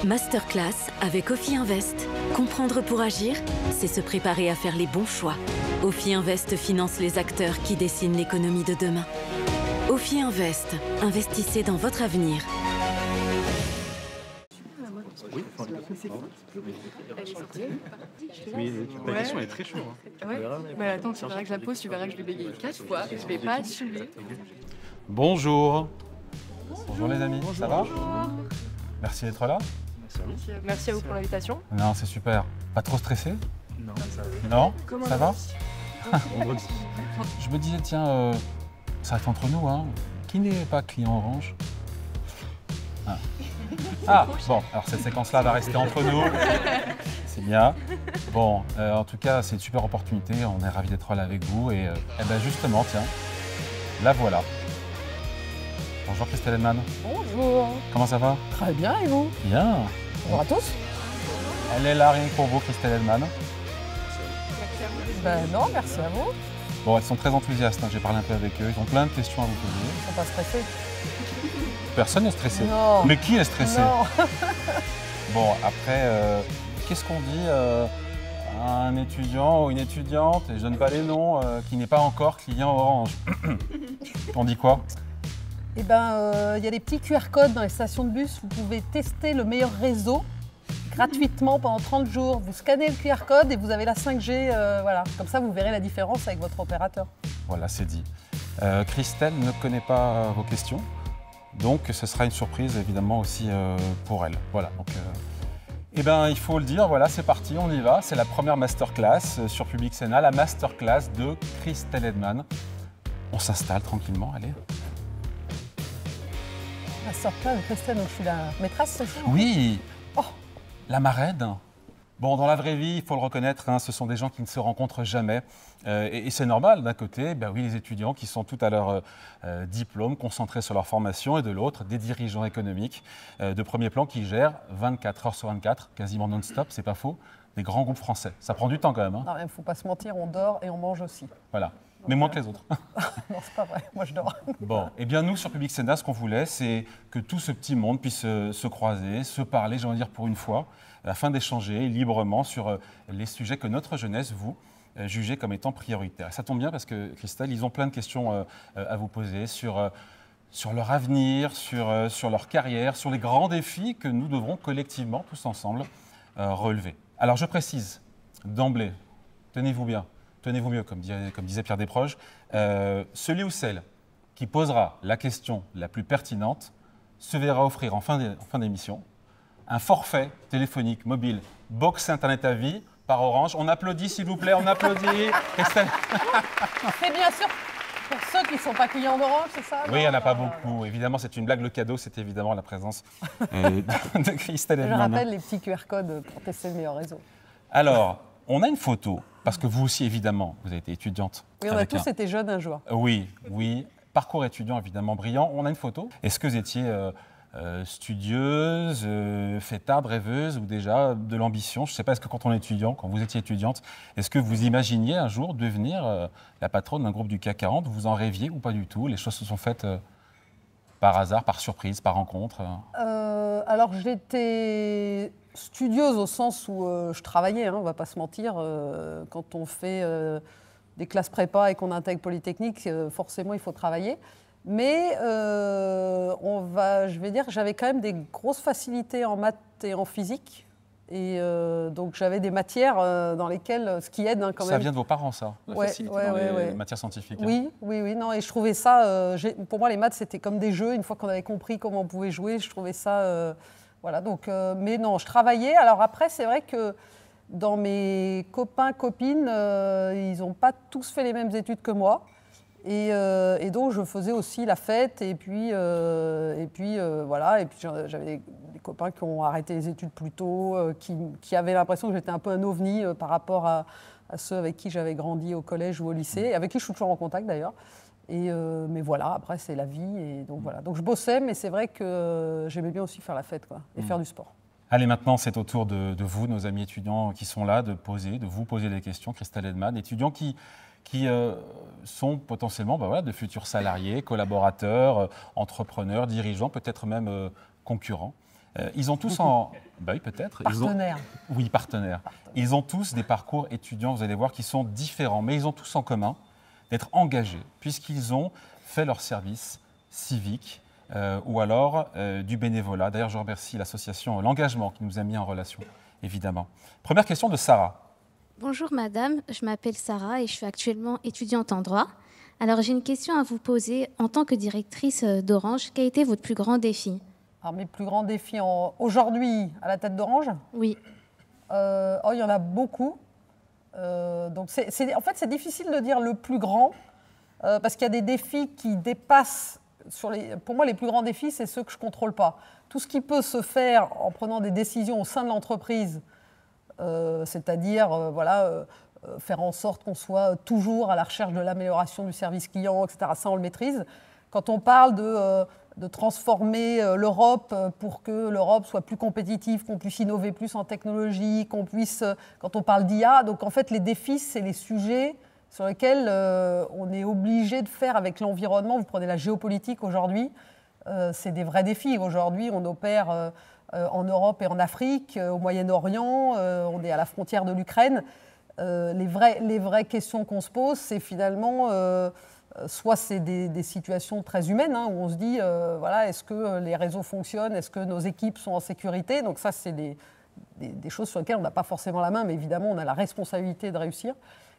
Masterclass avec Ophi Invest. Comprendre pour agir, c'est se préparer à faire les bons choix. Ophi Invest finance les acteurs qui dessinent l'économie de demain. Ophi Invest. Investissez dans votre avenir. Oui, la question est très chaude. Ouais. Mais attends, tu verras que je la pose, tu verras que je l'ai bégayé 4 fois. Je vais pas assumer. Bonjour. Bonjour les amis, ça va? Merci d'être là. Merci à vous pour l'invitation. Non, c'est super. Pas trop stressé? Non, Non? Comment Ça va? vendredi. Je me disais, tiens, ça reste entre nous, hein. Qui n'est pas client Orange? Ah, bon, alors cette séquence-là va rester entre nous. C'est bien. Bon, en tout cas, c'est une super opportunité. On est ravis d'être là avec vous. Et ben justement, tiens, la voilà. Bonjour Christelle Edman. Bonjour. Comment ça va? Très bien, et vous? Bien. Bonjour à tous. Elle est là rien que pour vous, Christelle Edman. Ben non, merci à vous. Bon, elles sont très enthousiastes. Hein. J'ai parlé un peu avec eux. Ils ont plein de questions à vous poser. Ils sont pas stressés. Personne n'est stressé. Non. Mais qui est stressé? Non. Bon, après, qu'est-ce qu'on dit à un étudiant ou une étudiante, et je donne pas les noms, qui n'est pas encore client Orange? On dit quoi? Eh ben, il y a des petits QR codes dans les stations de bus. Vous pouvez tester le meilleur réseau gratuitement pendant 30 jours. Vous scannez le QR code et vous avez la 5G. Voilà. Comme ça, vous verrez la différence avec votre opérateur. Voilà, c'est dit. Christelle ne connaît pas vos questions, donc ce sera une surprise évidemment aussi pour elle. Voilà. Donc, eh ben, il faut le dire, voilà, c'est parti, on y va. C'est la première masterclass sur Public Sénat, la masterclass de Christelle Edman. On s'installe tranquillement, allez. La sortie de Christelle, donc je suis la maîtresse, c'est ça? Oui, Oh. la marraine. Bon, dans la vraie vie, il faut le reconnaître, hein, ce sont des gens qui ne se rencontrent jamais. Et c'est normal, d'un côté, ben oui, les étudiants qui sont tout à leur diplôme, concentrés sur leur formation, et de l'autre, des dirigeants économiques de premier plan qui gèrent 24 heures sur 24, quasiment non-stop, c'est pas faux, des grands groupes français. Ça prend du temps quand même. Hein. Non, il ne faut pas se mentir, on dort et on mange aussi. Voilà, mais moins que les autres. Non, c'est pas vrai, moi je dors. Bon, eh bien nous, sur Public Sénat, ce qu'on voulait, c'est que tout ce petit monde puisse se croiser, se parler, j'ai envie de dire pour une fois, afin d'échanger librement sur les sujets que notre jeunesse, vous, jugez comme étant prioritaires. Et ça tombe bien parce que, Christelle, ils ont plein de questions à vous poser sur leur avenir, sur leur carrière, sur les grands défis que nous devrons collectivement, tous ensemble, relever. Alors je précise, d'emblée, tenez-vous bien, tenez-vous mieux, comme disait Pierre Desproges, celui ou celle qui posera la question la plus pertinente se verra offrir en fin d'émission un forfait téléphonique mobile box Internet à vie par Orange. On applaudit s'il vous plaît, on applaudit. Christelle. C'est bien sûr pour ceux qui ne sont pas clients d'Orange, c'est ça? Oui, il n'y en a pas beaucoup. Évidemment, c'est une blague. Le cadeau, c'est évidemment la présence de Christelle Je Edman. rappelle les petits QR codes pour tester le meilleur réseau. Alors, on a une photo, parce que vous aussi, évidemment, vous avez été étudiante. Oui, on a avec tous été jeunes un jour. Oui, oui. Parcours étudiant, évidemment, brillant. On a une photo. Est-ce que vous étiez studieuse, fêtarde, rêveuse ou déjà de l'ambition? Je ne sais pas, est-ce que quand on est étudiant, quand vous étiez étudiante, est-ce que vous imaginiez un jour devenir la patronne d'un groupe du CAC 40? Vous en rêviez ou pas du tout? Les choses se sont faites par hasard, par surprise, par rencontre? Alors j'étais studieuse au sens où je travaillais, hein, on ne va pas se mentir. Quand on fait des classes prépa et qu'on intègre Polytechnique, forcément il faut travailler. Mais je vais dire, j'avais quand même des grosses facilités en maths et en physique. Et donc j'avais des matières dans lesquelles, ce qui aide quand même. Ça vient de vos parents, ça, la facilité dans les matières scientifiques. Oui, oui, non. Et je trouvais ça, pour moi les maths c'était comme des jeux. Une fois qu'on avait compris comment on pouvait jouer, je trouvais ça, voilà. Donc, mais non, je travaillais. Alors après, c'est vrai que dans mes copains, copines, ils n'ont pas tous fait les mêmes études que moi. Et donc je faisais aussi la fête et puis voilà, et puis j'avais des copains qui ont arrêté les études plus tôt, qui avaient l'impression que j'étais un peu un ovni par rapport à ceux avec qui j'avais grandi au collège ou au lycée, et avec qui je suis toujours en contact d'ailleurs. Mais voilà, après c'est la vie, et donc voilà. Donc je bossais, mais c'est vrai que j'aimais bien aussi faire la fête, quoi, et faire du sport. Allez, maintenant, c'est au tour de vous, nos amis étudiants qui sont là, de vous poser des questions. Christelle Edman, étudiants qui sont potentiellement de futurs salariés, collaborateurs, entrepreneurs, dirigeants, peut-être même concurrents. Ils ont tous en... Bah oui, peut-être. Partenaires. Oui, partenaires. Ils ont tous des parcours étudiants, vous allez voir, qui sont différents, mais ils ont tous en commun d'être engagés, puisqu'ils ont fait leur service civique ou alors du bénévolat. D'ailleurs, je remercie l'association L'Engagement qui nous a mis en relation, évidemment. Première question de Sarah. Bonjour madame, je m'appelle Sarah et je suis actuellement étudiante en droit. Alors j'ai une question à vous poser. En tant que directrice d'Orange, quel a été votre plus grand défi? Alors, mes plus grands défis aujourd'hui à la tête d'Orange, Oui. il y en a beaucoup. Donc en fait, c'est difficile de dire le plus grand, parce qu'il y a des défis qui dépassent. Pour moi, les plus grands défis, c'est ceux que je ne contrôle pas. Tout ce qui peut se faire en prenant des décisions au sein de l'entreprise, c'est-à-dire faire en sorte qu'on soit toujours à la recherche de l'amélioration du service client, etc. Ça, on le maîtrise. Quand on parle de transformer l'Europe pour que l'Europe soit plus compétitive, qu'on puisse innover plus en technologie, quand on parle d'IA, donc en fait les défis, c'est les sujets sur lesquels on est obligé de faire avec l'environnement. Vous prenez la géopolitique aujourd'hui, c'est des vrais défis. Aujourd'hui, on opère en Europe et en Afrique, au Moyen-Orient, on est à la frontière de l'Ukraine. Les vraies questions qu'on se pose, c'est finalement... soit c'est des situations très humaines, où on se dit, est-ce que les réseaux fonctionnent, est-ce que nos équipes sont en sécurité? Donc ça, c'est des choses sur lesquelles on n'a pas forcément la main, mais évidemment, on a la responsabilité de réussir.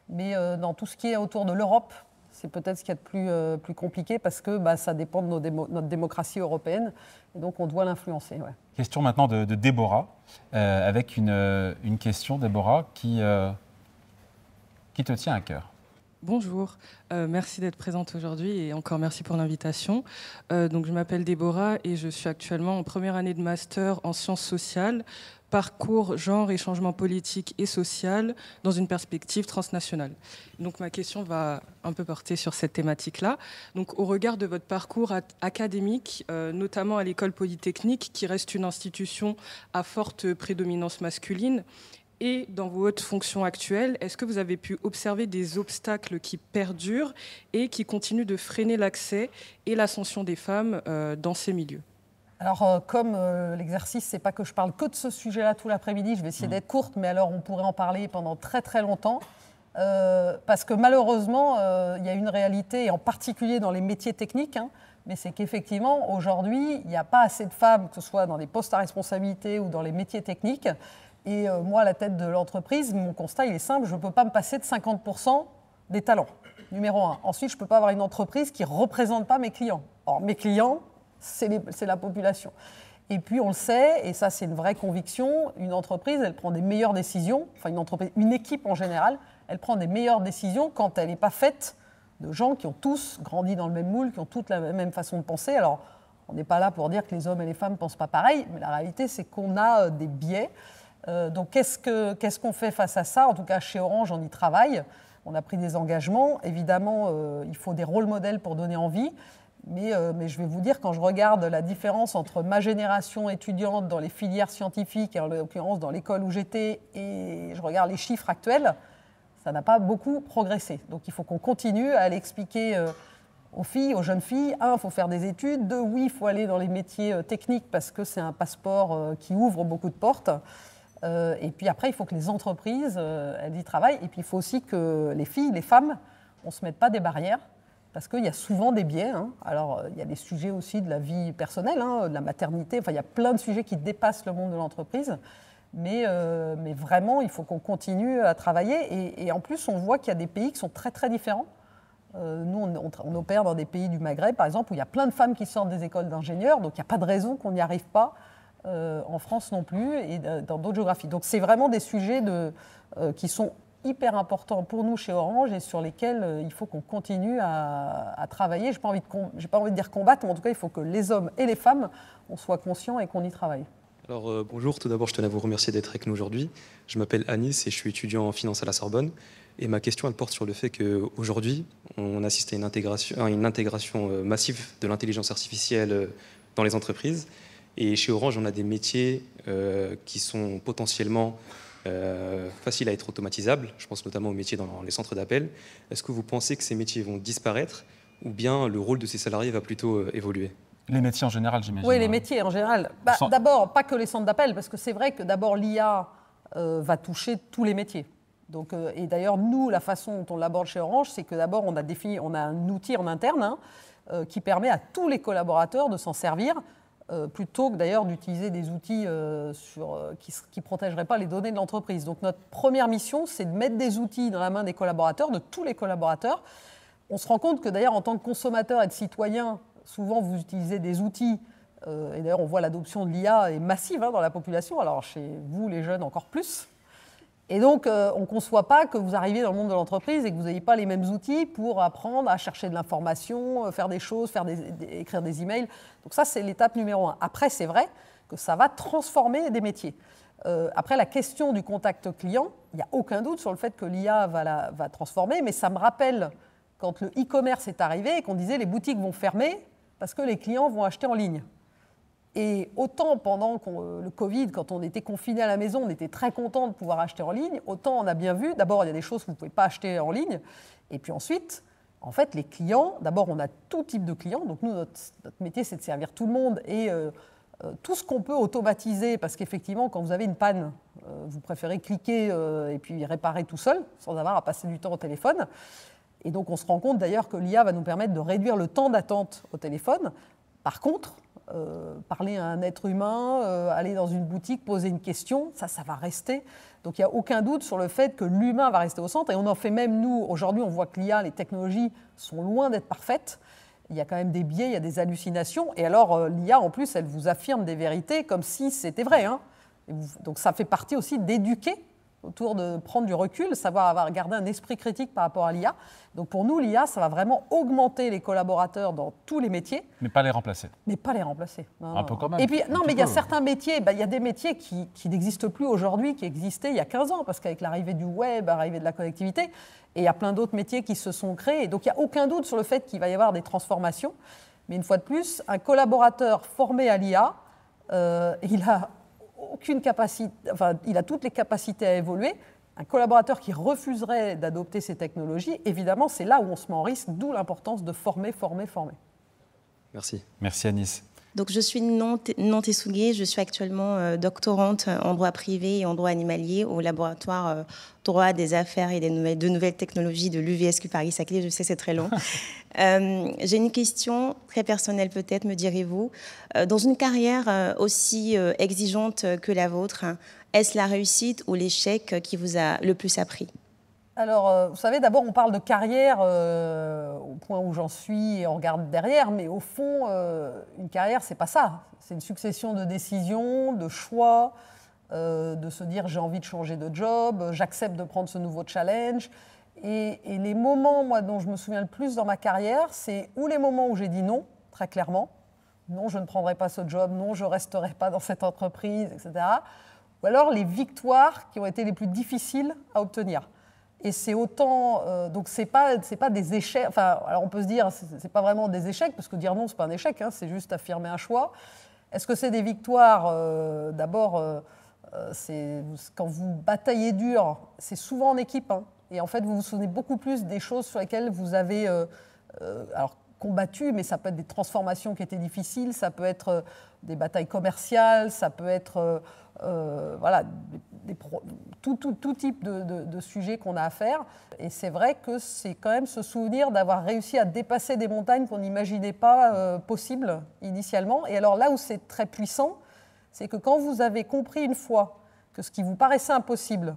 Mais dans tout ce qui est autour de l'Europe, c'est peut-être ce qu'il y a de plus compliqué, parce que ça dépend de notre démocratie européenne, et donc on doit l'influencer. Ouais. Question maintenant de Déborah, avec une question, Déborah, qui te tient à cœur. Bonjour, merci d'être présente aujourd'hui et encore merci pour l'invitation. Donc, je m'appelle Déborah et je suis actuellement en première année de master en sciences sociales, parcours genre et changement politique et social dans une perspective transnationale. Donc ma question va un peu porter sur cette thématique-là. Donc au regard de votre parcours académique, notamment à l'école polytechnique, qui reste une institution à forte prédominance masculine, et dans vos hautes fonctions actuelles, est-ce que vous avez pu observer des obstacles qui perdurent et qui continuent de freiner l'accès et l'ascension des femmes dans ces milieux? Alors, comme l'exercice, c'est pas que je parle que de ce sujet-là tout l'après-midi, je vais essayer d'être courte, mais alors on pourrait en parler pendant très très longtemps, parce que malheureusement, il y a une réalité, et en particulier dans les métiers techniques, mais c'est qu'effectivement, aujourd'hui, il n'y a pas assez de femmes, que ce soit dans les postes à responsabilité ou dans les métiers techniques. Et moi, à la tête de l'entreprise, mon constat, il est simple, je ne peux pas me passer de 50% des talents, numéro 1. Ensuite, je ne peux pas avoir une entreprise qui ne représente pas mes clients. Or, mes clients, c'est la population. Et puis, on le sait, et ça, c'est une vraie conviction, une entreprise, elle prend des meilleures décisions, enfin une équipe en général, elle prend des meilleures décisions quand elle n'est pas faite de gens qui ont tous grandi dans le même moule, qui ont toutes la même façon de penser. Alors, on n'est pas là pour dire que les hommes et les femmes ne pensent pas pareil, mais la réalité, c'est qu'on a des biais. Donc, qu'est-ce qu'on fait face à ça? En tout cas, chez Orange, on y travaille. On a pris des engagements. Évidemment, il faut des rôles modèles pour donner envie. Mais je vais vous dire, quand je regarde la différence entre ma génération étudiante dans les filières scientifiques, et en l'occurrence dans l'école où j'étais, et je regarde les chiffres actuels, ça n'a pas beaucoup progressé. Donc, il faut qu'on continue à aller expliquer aux filles, aux jeunes filles, il faut faire des études. 2, oui, il faut aller dans les métiers techniques parce que c'est un passeport qui ouvre beaucoup de portes. Et puis après, il faut que les entreprises, elles y travaillent. Et puis, il faut aussi que les filles, les femmes, on ne se mette pas des barrières, parce qu'il y a souvent des biais. Alors, il y a des sujets aussi de la vie personnelle, de la maternité. Enfin, il y a plein de sujets qui dépassent le monde de l'entreprise. Mais vraiment, il faut qu'on continue à travailler. Et en plus, on voit qu'il y a des pays qui sont très, très différents. Nous, on opère dans des pays du Maghreb, par exemple, où il y a plein de femmes qui sortent des écoles d'ingénieurs. Donc, il n'y a pas de raison qu'on n'y arrive pas. En France non plus, et dans d'autres géographies. Donc c'est vraiment des sujets qui sont hyper importants pour nous chez Orange et sur lesquels il faut qu'on continue à travailler. Je n'ai pas envie de dire combattre, mais en tout cas, il faut que les hommes et les femmes, on soit conscients et qu'on y travaille. Alors bonjour, tout d'abord je tenais à vous remercier d'être avec nous aujourd'hui. Je m'appelle Anis et je suis étudiant en finance à la Sorbonne. Et ma question elle porte sur le fait qu'aujourd'hui, on assiste à une intégration massive de l'intelligence artificielle dans les entreprises. Et chez Orange, on a des métiers qui sont potentiellement faciles à être automatisables. Je pense notamment aux métiers dans les centres d'appel. Est-ce que vous pensez que ces métiers vont disparaître ou bien le rôle de ces salariés va plutôt évoluer? Les métiers en général, j'imagine. Oui, les métiers en général. D'abord, pas que les centres d'appel, parce que c'est vrai que d'abord l'IA va toucher tous les métiers. Donc, et d'ailleurs, nous, la façon dont on l'aborde chez Orange, c'est que d'abord, on a un outil en interne qui permet à tous les collaborateurs de s'en servir, plutôt que d'ailleurs d'utiliser des outils qui ne protégeraient pas les données de l'entreprise. Donc notre première mission, c'est de mettre des outils dans la main des collaborateurs, de tous les collaborateurs. On se rend compte que d'ailleurs, en tant que consommateur et de citoyen, souvent vous utilisez des outils, et d'ailleurs on voit l'adoption de l'IA est massive dans la population, alors chez vous les jeunes encore plus. Et donc, on ne conçoit pas que vous arriviez dans le monde de l'entreprise et que vous n'ayez pas les mêmes outils pour apprendre à chercher de l'information, faire des choses, écrire des emails. Donc ça, c'est l'étape numéro 1. Après, c'est vrai que ça va transformer des métiers. Après, la question du contact client, il n'y a aucun doute sur le fait que l'IA va transformer, mais ça me rappelle quand le e-commerce est arrivé et qu'on disait les boutiques vont fermer parce que les clients vont acheter en ligne. Et autant pendant le Covid, quand on était confiné à la maison, on était très content de pouvoir acheter en ligne, autant on a bien vu, d'abord il y a des choses que vous ne pouvez pas acheter en ligne, et puis ensuite, en fait, les clients, d'abord on a tout type de clients, donc nous, notre métier c'est de servir tout le monde, et tout ce qu'on peut automatiser, parce qu'effectivement, quand vous avez une panne, vous préférez cliquer et puis réparer tout seul, sans avoir à passer du temps au téléphone. Et donc on se rend compte d'ailleurs que l'IA va nous permettre de réduire le temps d'attente au téléphone. Par contre, parler à un être humain, aller dans une boutique, poser une question, ça va rester. Donc il n'y a aucun doute sur le fait que l'humain va rester au centre. Et on en fait même, nous, aujourd'hui, on voit que l'IA, les technologies sont loin d'être parfaites. Il y a quand même des biais, il y a des hallucinations. Et alors l'IA, en plus, elle vous affirme des vérités comme si c'était vrai. Donc ça fait partie aussi d'éduquer autour de prendre du recul, savoir garder un esprit critique par rapport à l'IA. Donc pour nous, l'IA, ça va vraiment augmenter les collaborateurs dans tous les métiers. Mais pas les remplacer. Mais pas les remplacer. Non, un peu quand même. Et puis, non, mais il y a certains métiers, il y a des métiers qui n'existent plus aujourd'hui, qui existaient il y a 15 ans, parce qu'avec l'arrivée du web, l'arrivée de la connectivité, et il y a plein d'autres métiers qui se sont créés. Donc il n'y a aucun doute sur le fait qu'il va y avoir des transformations. Mais une fois de plus, un collaborateur formé à l'IA, il a aucune capacité, il a toutes les capacités à évoluer. Un collaborateur qui refuserait d'adopter ces technologies, évidemment, c'est là où on se met en risque, d'où l'importance de former. Merci. Merci Anis. Donc, je suis Nantes Essougué, je suis actuellement doctorante en droit privé et en droit animalier au laboratoire droit des affaires et de nouvelles technologies de l'UVSQ Paris-Saclay. Je sais, c'est très long. J'ai une question très personnelle peut-être, me direz-vous. Dans une carrière aussi exigeante que la vôtre, est-ce la réussite ou l'échec qui vous a le plus appris ? Alors, vous savez, d'abord, on parle de carrière au point où j'en suis et on regarde derrière, mais au fond, une carrière, c'est pas ça. C'est une succession de décisions, de choix, de se dire j'ai envie de changer de job, j'accepte de prendre ce nouveau challenge. Et les moments, moi, dont je me souviens le plus dans ma carrière, c'est ou les moments où j'ai dit non, très clairement. Non, je ne prendrai pas ce job, non, je ne resterai pas dans cette entreprise, etc. Ou alors les victoires qui ont été les plus difficiles à obtenir. Et c'est autant, donc c'est pas des échecs. Enfin, alors on peut se dire, c'est pas vraiment des échecs parce que dire non, c'est pas un échec, c'est juste affirmer un choix. Est-ce que c'est des victoires ? D'abord, c'est quand vous bataillez dur, c'est souvent en équipe, et en fait vous vous souvenez beaucoup plus des choses sur lesquelles vous avez alors combattu, mais ça peut être des transformations qui étaient difficiles, ça peut être des batailles commerciales, ça peut être voilà, tout type de sujets qu'on a à faire. Et c'est vrai que c'est quand même ce souvenir d'avoir réussi à dépasser des montagnes qu'on n'imaginait pas possibles initialement. Et alors là où c'est très puissant, c'est que quand vous avez compris une fois que ce qui vous paraissait impossible,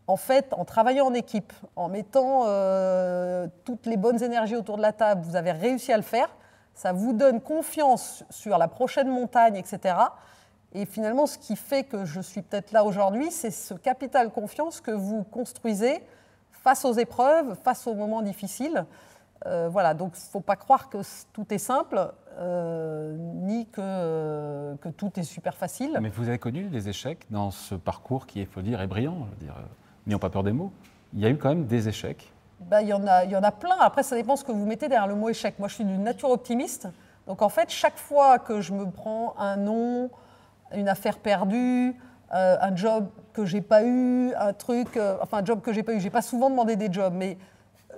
en fait, en travaillant en équipe, en mettant toutes les bonnes énergies autour de la table, vous avez réussi à le faire, ça vous donne confiance sur la prochaine montagne, etc. Et finalement, ce qui fait que je suis peut-être là aujourd'hui, c'est ce capital confiance que vous construisez face aux épreuves, face aux moments difficiles. Voilà, donc il ne faut pas croire que tout est simple, ni que tout est super facile. Mais vous avez connu des échecs dans ce parcours qui, il faut dire, est brillant. Je veux dire, n'ayons pas peur des mots. Il y a eu quand même des échecs. Il y en a plein. Après, ça dépend ce que vous mettez derrière le mot échec. Moi, je suis d'une nature optimiste. Donc, en fait, chaque fois que je me prends un non, une affaire perdue, un job que j'ai pas eu, un job que j'ai pas eu. J'ai pas souvent demandé des jobs, mais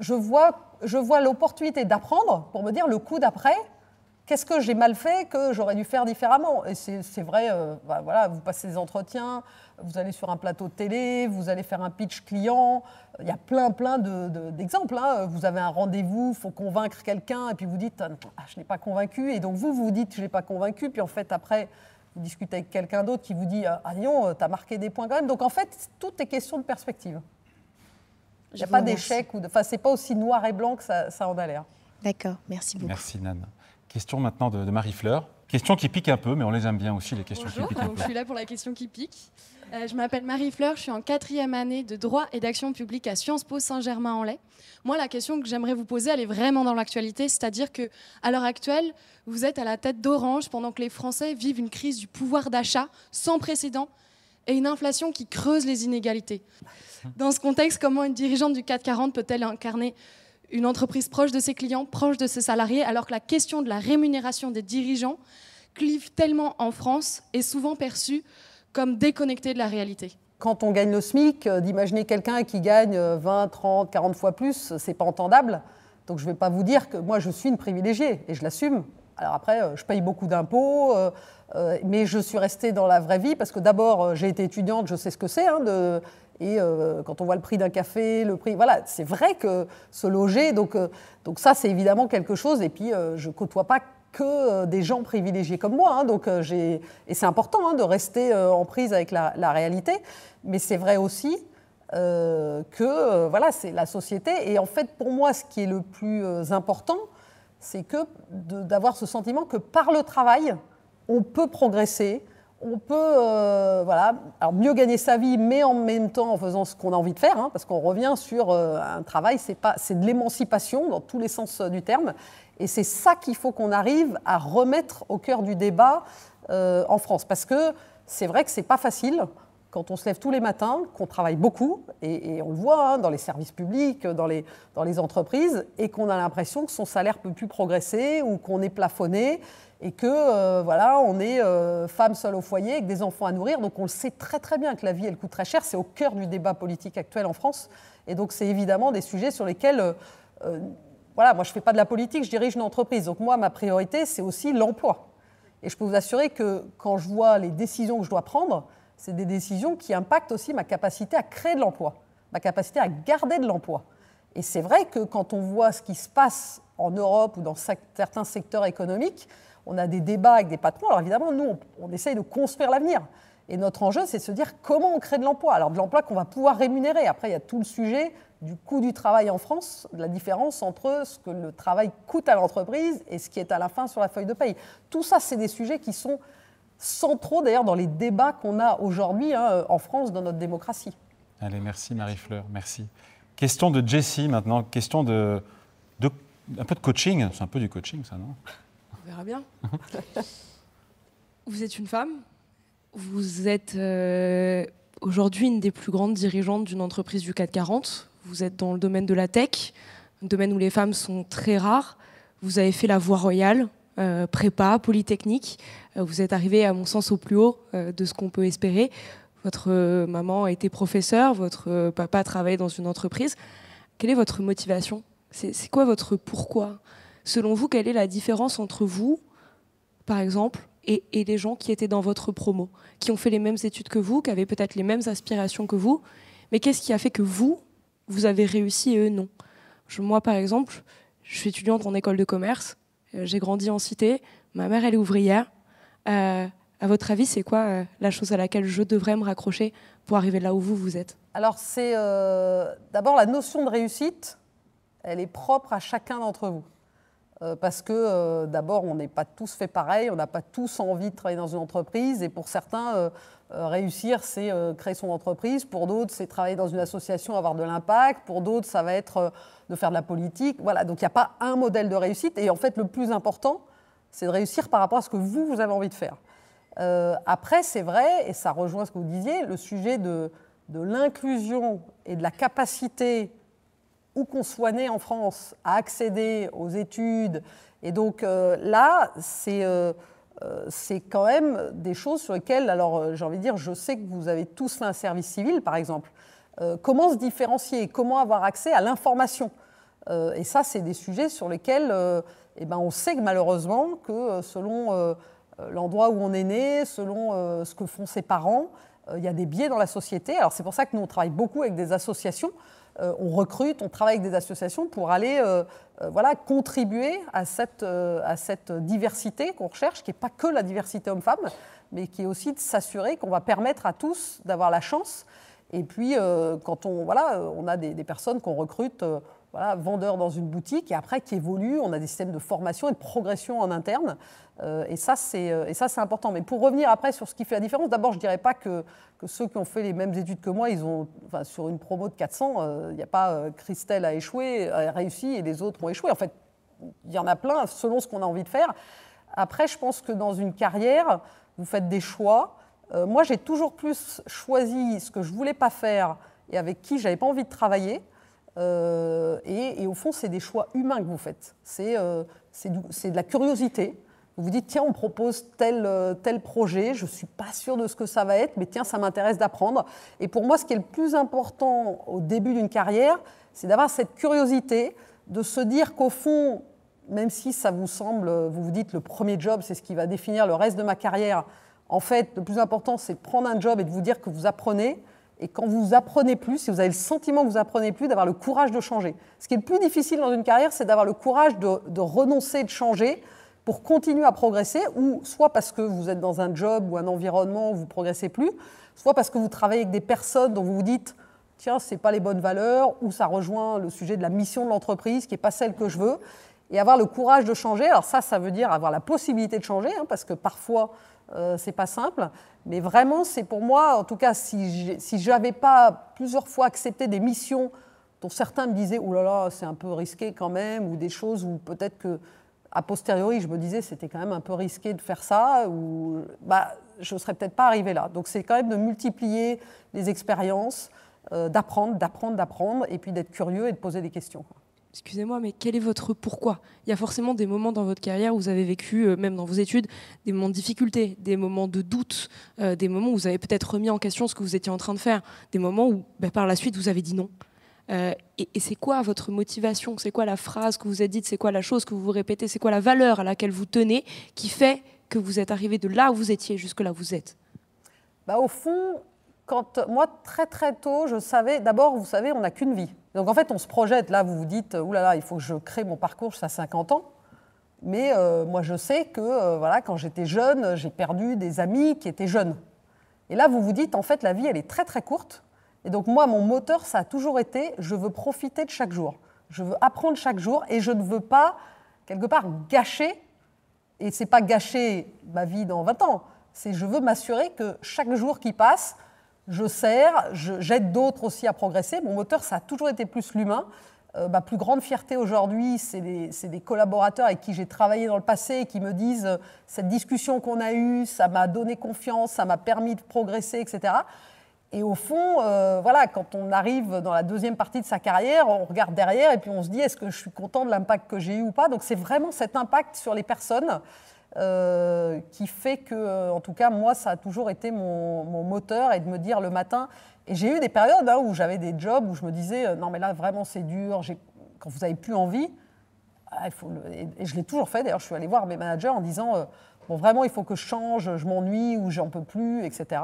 je vois l'opportunité d'apprendre pour me dire le coup d'après, qu'est-ce que j'ai mal fait que j'aurais dû faire différemment? Et c'est vrai, voilà, vous passez des entretiens, vous allez sur un plateau de télé, vous allez faire un pitch client, il y a plein d'exemples. Hein. Vous avez un rendez-vous, il faut convaincre quelqu'un, et puis vous dites je n'ai pas convaincu, et donc vous dites je n'ai pas convaincu, puis en fait après vous discutez avec quelqu'un d'autre qui vous dit non, tu as marqué des points quand même. Donc en fait, tout est question de perspective. Il n'y a pas d'échec, c'est pas aussi noir et blanc que ça en a l'air. D'accord, merci beaucoup. Merci Nan. Question maintenant de Marie-Fleur. Question qui pique un peu, mais on les aime bien aussi, les questions Bonjour, qui piquent un peu. je suis là pour la question qui pique. Je m'appelle Marie-Fleur, je suis en 4e année de droit et d'action publique à Sciences Po Saint-Germain-en-Laye. Moi, la question que j'aimerais vous poser, elle est vraiment dans l'actualité, c'est-à-dire qu'à l'heure actuelle, vous êtes à la tête d'Orange pendant que les Français vivent une crise du pouvoir d'achat sans précédent et une inflation qui creuse les inégalités. Dans ce contexte, comment une dirigeante du CAC 40 peut-elle incarner une entreprise proche de ses clients, proche de ses salariés, alors que la question de la rémunération des dirigeants clive tellement en France est souvent perçue comme déconnectée de la réalité? Quand on gagne le SMIC, d'imaginer quelqu'un qui gagne 20, 30, 40 fois plus, c'est pas entendable. Donc je ne vais pas vous dire que moi je suis une privilégiée et je l'assume. Alors après, je paye beaucoup d'impôts, mais je suis restée dans la vraie vie parce que d'abord j'ai été étudiante, je sais ce que c'est. Et quand on voit le prix d'un café, le prix, voilà, c'est vrai que se loger, donc ça c'est évidemment quelque chose. Et puis je côtoie pas que des gens privilégiés comme moi, et c'est important de rester en prise avec la réalité. Mais c'est vrai aussi que voilà, c'est la société. Et en fait, pour moi, ce qui est le plus important, c'est que d'avoir ce sentiment que par le travail, on peut progresser. On peut alors mieux gagner sa vie, mais en même temps en faisant ce qu'on a envie de faire, parce qu'on revient sur un travail, c'est de l'émancipation dans tous les sens du terme. Et c'est ça qu'il faut qu'on arrive à remettre au cœur du débat en France. Parce que c'est vrai que ce n'est pas facile quand on se lève tous les matins, qu'on travaille beaucoup, et on le voit dans les services publics, dans les entreprises, et qu'on a l'impression que son salaire ne peut plus progresser ou qu'on est plafonné. Et que, on est femme seule au foyer avec des enfants à nourrir. Donc on le sait très très bien que la vie, elle coûte très cher. C'est au cœur du débat politique actuel en France. Et donc c'est évidemment des sujets sur lesquels, moi je ne fais pas de la politique, je dirige une entreprise. Donc moi, ma priorité, c'est aussi l'emploi. Et je peux vous assurer que quand je vois les décisions que je dois prendre, c'est des décisions qui impactent aussi ma capacité à créer de l'emploi, ma capacité à garder de l'emploi. Et c'est vrai que quand on voit ce qui se passe en Europe ou dans certains secteurs économiques, on a des débats avec des patrons. Alors évidemment, nous, on essaye de construire l'avenir. Et notre enjeu, c'est de se dire comment on crée de l'emploi. Alors de l'emploi qu'on va pouvoir rémunérer. Après, il y a tout le sujet du coût du travail en France, de la différence entre ce que le travail coûte à l'entreprise et ce qui est à la fin sur la feuille de paye. Tout ça, c'est des sujets qui sont centraux, d'ailleurs, dans les débats qu'on a aujourd'hui en France, dans notre démocratie. Allez, merci Marie-Fleur, merci. Question de Jessie maintenant, question de un peu de coaching. C'est un peu du coaching, ça, non ? On verra bien. Vous êtes une femme. Vous êtes aujourd'hui une des plus grandes dirigeantes d'une entreprise du CAC 40. Vous êtes dans le domaine de la tech, un domaine où les femmes sont très rares. Vous avez fait la voie royale, prépa, polytechnique. Vous êtes arrivée, à mon sens, au plus haut de ce qu'on peut espérer. Votre maman a été professeure, votre papa travaillait dans une entreprise. Quelle est votre motivation ? C'est quoi votre pourquoi ? Selon vous, quelle est la différence entre vous, par exemple, et les gens qui étaient dans votre promo, qui ont fait les mêmes études que vous, qui avaient peut-être les mêmes aspirations que vous, mais qu'est-ce qui a fait que vous avez réussi et eux non ? Moi, par exemple, je suis étudiante en école de commerce, j'ai grandi en cité, ma mère, elle est ouvrière. À votre avis, c'est quoi la chose à laquelle je devrais me raccrocher pour arriver là où vous êtes ? Alors, c'est d'abord la notion de réussite, elle est propre à chacun d'entre vous. Parce que d'abord, on n'est pas tous fait pareil, on n'a pas tous envie de travailler dans une entreprise. Et pour certains, réussir, c'est créer son entreprise. Pour d'autres, c'est travailler dans une association, avoir de l'impact. Pour d'autres, ça va être de faire de la politique. Voilà, donc il n'y a pas un modèle de réussite. Et en fait, le plus important, c'est de réussir par rapport à ce que vous avez envie de faire. Après, c'est vrai, et ça rejoint ce que vous disiez, le sujet de l'inclusion et de la capacité où qu'on soit né en France, à accéder aux études. Et donc là, c'est quand même des choses sur lesquelles, alors j'ai envie de dire, je sais que vous avez tous fait un service civil, par exemple. Comment se différencier ? Comment avoir accès à l'information ? Et ça, c'est des sujets sur lesquels eh ben, on sait que malheureusement que selon l'endroit où on est né, selon ce que font ses parents, il y a des biais dans la société. Alors c'est pour ça que nous, on travaille beaucoup avec des associations. On recrute, on travaille avec des associations pour aller voilà, contribuer à cette diversité qu'on recherche, qui n'est pas que la diversité homme-femme, mais qui est aussi de s'assurer qu'on va permettre à tous d'avoir la chance. Et puis, quand on a des personnes qu'on recrute, voilà, vendeurs dans une boutique, et après qui évoluent, on a des systèmes de formation et de progression en interne. Et ça, c'est important. Mais pour revenir après sur ce qui fait la différence, d'abord, je ne dirais pas que ceux qui ont fait les mêmes études que moi, sur une promo de 400, il n'y a pas Christelle a échoué, a réussi, et les autres ont échoué. En fait, il y en a plein selon ce qu'on a envie de faire. Après, je pense que dans une carrière, vous faites des choix. Moi, j'ai toujours plus choisi ce que je ne voulais pas faire et avec qui je n'avais pas envie de travailler. Et au fond, c'est des choix humains que vous faites. C'est de la curiosité. Vous vous dites, tiens, on propose tel projet, je ne suis pas sûre de ce que ça va être, mais tiens, ça m'intéresse d'apprendre. Et pour moi, ce qui est le plus important au début d'une carrière, c'est d'avoir cette curiosité, de se dire qu'au fond, même si ça vous semble, vous vous dites, le premier job, c'est ce qui va définir le reste de ma carrière, en fait, le plus important, c'est de prendre un job et de vous dire que vous apprenez. Et quand vous apprenez plus, si vous avez le sentiment que vous apprenez plus, d'avoir le courage de changer. Ce qui est le plus difficile dans une carrière, c'est d'avoir le courage de renoncer, de changer pour continuer à progresser, ou soit parce que vous êtes dans un job ou un environnement où vous ne progressez plus, soit parce que vous travaillez avec des personnes dont vous vous dites « tiens, ce n'est pas les bonnes valeurs », ou ça rejoint le sujet de la mission de l'entreprise qui n'est pas celle que je veux. Et avoir le courage de changer, alors ça veut dire avoir la possibilité de changer, hein, parce que parfois, ce n'est pas simple. Mais vraiment, c'est pour moi, en tout cas, si je n'avais pas plusieurs fois accepté des missions dont certains me disaient « oh là là, c'est un peu risqué quand même », ou des choses où peut-être que a posteriori, je me disais c'était quand même un peu risqué de faire ça, ou je ne serais peut-être pas arrivée là. Donc c'est quand même de multiplier les expériences, d'apprendre, et puis d'être curieux et de poser des questions. Excusez-moi, mais quel est votre pourquoi ? Il y a forcément des moments dans votre carrière où vous avez vécu, même dans vos études, des moments de difficulté, des moments de doute, des moments où vous avez peut-être remis en question ce que vous étiez en train de faire, des moments où par la suite vous avez dit non. Et c'est quoi votre motivation ? C'est quoi la phrase que vous êtes dite ? C'est quoi la chose que vous vous répétez ? C'est quoi la valeur à laquelle vous tenez qui fait que vous êtes arrivé de là où vous étiez jusque là où vous êtes ? Au fond, moi, très très tôt, je savais, d'abord, vous savez, on n'a qu'une vie. Donc en fait, on se projette, là, vous vous dites, oulala, il faut que je crée mon parcours jusqu'à 50 ans. Mais moi, je sais que quand j'étais jeune, j'ai perdu des amis qui étaient jeunes. Et là, vous vous dites, en fait, la vie, elle est très très courte. Et donc moi, mon moteur, ça a toujours été, je veux profiter de chaque jour. Je veux apprendre chaque jour et je ne veux pas, quelque part, gâcher. Et ce n'est pas gâcher ma vie dans 20 ans. C'est je veux m'assurer que chaque jour qui passe, je sers, j'aide d'autres aussi à progresser. Mon moteur, ça a toujours été plus l'humain. Ma plus grande fierté aujourd'hui, c'est des collaborateurs avec qui j'ai travaillé dans le passé et qui me disent cette discussion qu'on a eue, ça m'a donné confiance, ça m'a permis de progresser, etc. Et au fond, quand on arrive dans la deuxième partie de sa carrière, on regarde derrière et puis on se dit est-ce que je suis content de l'impact que j'ai eu ou pas. Donc c'est vraiment cet impact sur les personnes qui fait que, en tout cas, moi, ça a toujours été mon moteur et de me dire le matin. Et j'ai eu des périodes où j'avais des jobs où je me disais non mais là vraiment c'est dur. Quand vous n'avez plus envie, et je l'ai toujours fait. D'ailleurs, je suis allée voir mes managers en disant bon, vraiment, il faut que je change, je m'ennuie ou j'en peux plus, etc.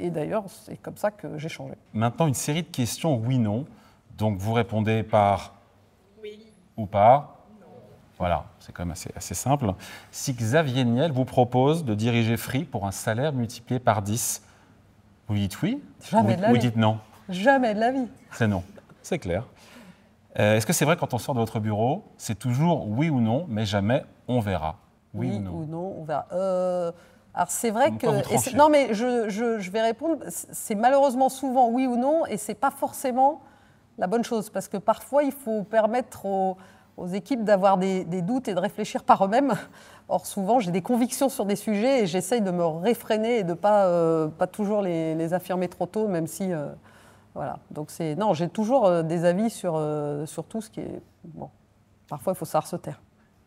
Et d'ailleurs, c'est comme ça que j'ai changé. Maintenant, une série de questions oui/non. Donc, vous répondez par oui ou par non. Voilà, c'est quand même assez simple. Si Xavier Niel vous propose de diriger Free pour un salaire multiplié par 10, vous dites oui Jamais de la vie. Vous dites non? Jamais de la vie. C'est non, c'est clair. Est-ce que c'est vrai quand on sort de votre bureau, c'est toujours oui ou non, mais jamais on verra? Oui ou non, on verra. Alors c'est vrai que... Non mais je vais répondre, c'est malheureusement souvent oui ou non et c'est pas forcément la bonne chose parce que parfois il faut permettre aux équipes d'avoir des doutes et de réfléchir par eux-mêmes. Or souvent j'ai des convictions sur des sujets et j'essaye de me réfréner et de pas toujours les affirmer trop tôt même si... voilà. Donc non, j'ai toujours des avis sur tout ce qui est... Bon, parfois il faut savoir se taire.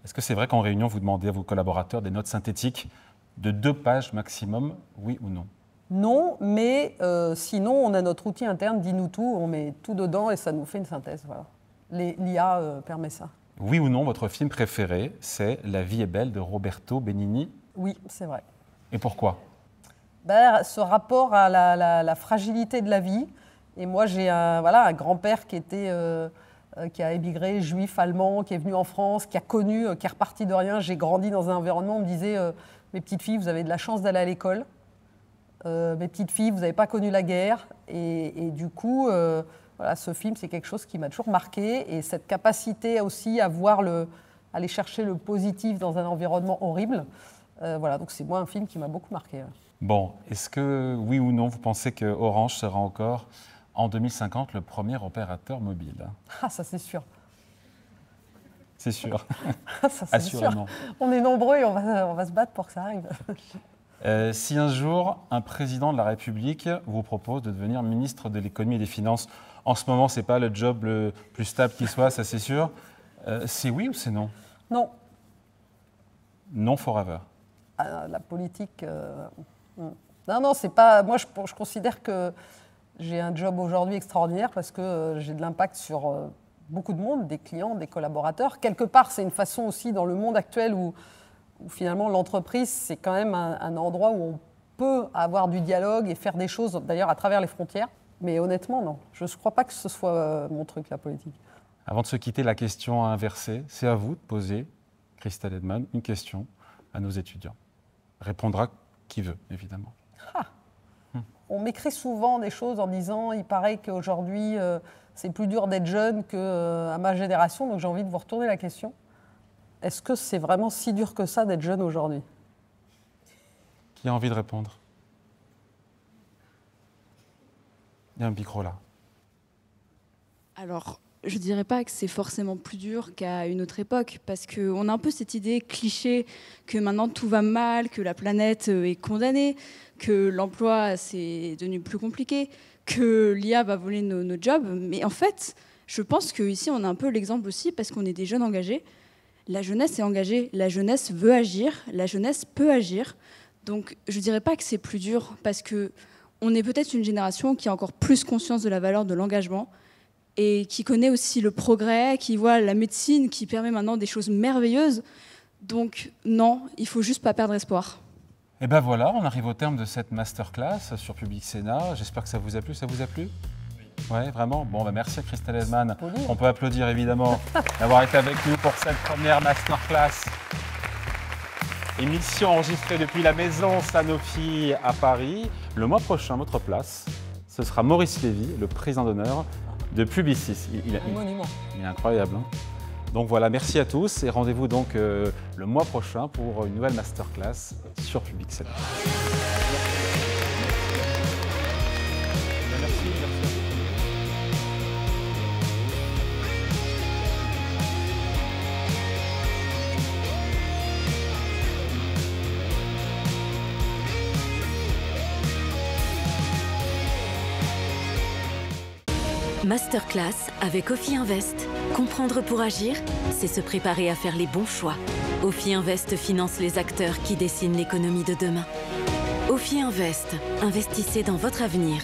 Est-ce que c'est vrai qu'en réunion, vous demandez à vos collaborateurs des notes synthétiques de 2 pages maximum, oui ou non? Non, mais sinon, on a notre outil interne, Dis-nous tout, on met tout dedans et ça nous fait une synthèse. Voilà. L'IA permet ça. Oui ou non, votre film préféré, c'est La vie est belle de Roberto Benigni? Oui, c'est vrai. Et pourquoi? Ce rapport à la fragilité de la vie. Et moi, j'ai un grand-père qui a émigré, juif, allemand, qui est venu en France, qui a connu, qui est reparti de rien. J'ai grandi dans un environnement où on me disait mes petites filles, vous avez de la chance d'aller à l'école. Mes petites filles, vous n'avez pas connu la guerre. Et du coup, ce film, c'est quelque chose qui m'a toujours marqué. Et cette capacité aussi à aller chercher le positif dans un environnement horrible. Donc c'est moi un film qui m'a beaucoup marqué. Ouais. Bon, est-ce que, oui ou non, vous pensez que Orange sera encore, en 2050, le premier opérateur mobile? Ah, ça c'est sûr. C'est sûr. Ça c'est Assurément. sûr. On est nombreux et on va se battre pour que ça arrive. Si un jour, un président de la République vous propose de devenir ministre de l'économie et des finances, en ce moment, ce n'est pas le job le plus stable qui soit, ça c'est sûr. C'est oui ou c'est non? Non. Non forever. La politique... Non, c'est pas... Moi, je considère que j'ai un job aujourd'hui extraordinaire parce que j'ai de l'impact sur beaucoup de monde, des clients, des collaborateurs. Quelque part, c'est une façon aussi dans le monde actuel où finalement l'entreprise, c'est quand même un endroit où on peut avoir du dialogue et faire des choses, d'ailleurs, à travers les frontières. Mais honnêtement, non. Je ne crois pas que ce soit mon truc, la politique. Avant de se quitter, la question à inverser, c'est à vous de poser, Christelle Edman, une question à nos étudiants. Répondra qui veut, évidemment. On m'écrit souvent des choses en disant il paraît qu'aujourd'hui, c'est plus dur d'être jeune qu'à ma génération, donc j'ai envie de vous retourner la question. Est-ce que c'est vraiment si dur que ça d'être jeune aujourd'hui? Qui a envie de répondre? Il y a un micro là. Alors, je ne dirais pas que c'est forcément plus dur qu'à une autre époque, parce qu'on a un peu cette idée cliché que maintenant tout va mal, que la planète est condamnée, que l'emploi c'est devenu plus compliqué, que l'IA va voler nos jobs. Mais en fait, je pense qu'ici on a un peu l'exemple aussi, parce qu'on est des jeunes engagés. La jeunesse est engagée, la jeunesse veut agir, la jeunesse peut agir. Donc je ne dirais pas que c'est plus dur, parce qu'on est peut-être une génération qui a encore plus conscience de la valeur de l'engagement, et qui connaît aussi le progrès, qui voit la médecine qui permet maintenant des choses merveilleuses. Donc non, il ne faut juste pas perdre espoir. Et ben voilà, on arrive au terme de cette masterclass sur Public Sénat. J'espère que ça vous a plu. Ça vous a plu? Oui, vraiment. Bon, merci à Christelle Edman. On peut applaudir évidemment d'avoir été avec nous pour cette première masterclass. Émission enregistrée depuis la maison Sanofi à Paris. Le mois prochain, notre place, ce sera Maurice Lévy, le président d'honneur de Publicis. Il est incroyable. Hein. Donc voilà, merci à tous et rendez-vous donc le mois prochain pour une nouvelle masterclass sur Public Sénat. Masterclass avec Ophi Invest. Comprendre pour agir, c'est se préparer à faire les bons choix. Ophi Invest finance les acteurs qui dessinent l'économie de demain. Ophi Invest, investissez dans votre avenir.